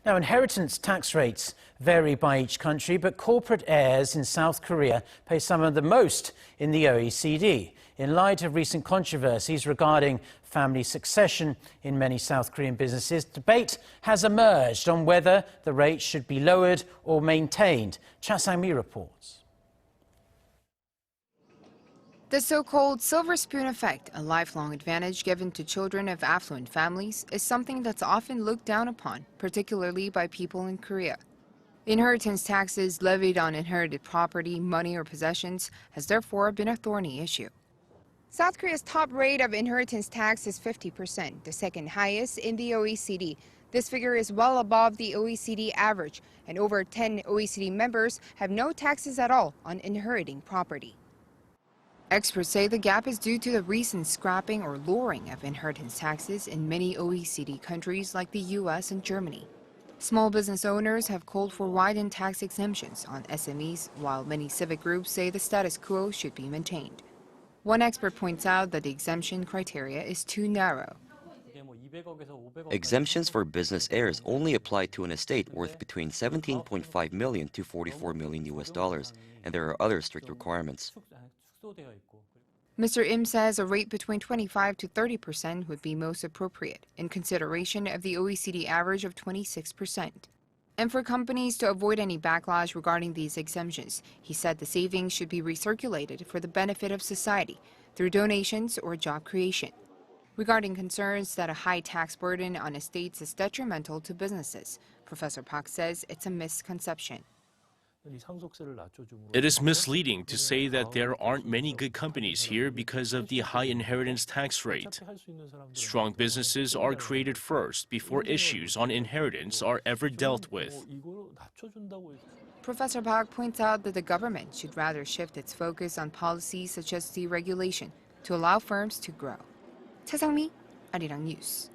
Now, inheritance tax rates vary by each country, but corporate heirs in South Korea pay some of the most in the OECD. In light of recent controversies regarding family succession in many South Korean businesses, debate has emerged on whether the rate should be lowered or maintained. Cha Sang-mi reports. The so-called silver spoon effect, a lifelong advantage given to children of affluent families, is something that's often looked down upon, particularly by people in Korea. Inheritance taxes levied on inherited property, money, or possessions has therefore been a thorny issue. South Korea's top rate of inheritance tax is 50%, the second highest in the OECD. This figure is well above the OECD average, and over 10 OECD members have no taxes at all on inheriting property. Experts say the gap is due to the recent scrapping or lowering of inheritance taxes in many OECD countries like the US and Germany. Small business owners have called for widened tax exemptions on SMEs, while many civic groups say the status quo should be maintained. One expert points out that the exemption criteria is too narrow. Exemptions for business heirs only apply to an estate worth between 17.5 million to 44 million US dollars, and there are other strict requirements. Mr. Im says a rate between 25 to 30% would be most appropriate, in consideration of the OECD average of 26%. And for companies to avoid any backlash regarding these exemptions, he said the savings should be recirculated for the benefit of society through donations or job creation. Regarding concerns that a high tax burden on estates is detrimental to businesses, Professor Park says it's a misconception. It is misleading to say that there aren't many good companies here because of the high inheritance tax rate. Strong businesses are created first before issues on inheritance are ever dealt with. Professor Park points out that the government should rather shift its focus on policies such as deregulation to allow firms to grow. Cha Sang-mi, Arirang News.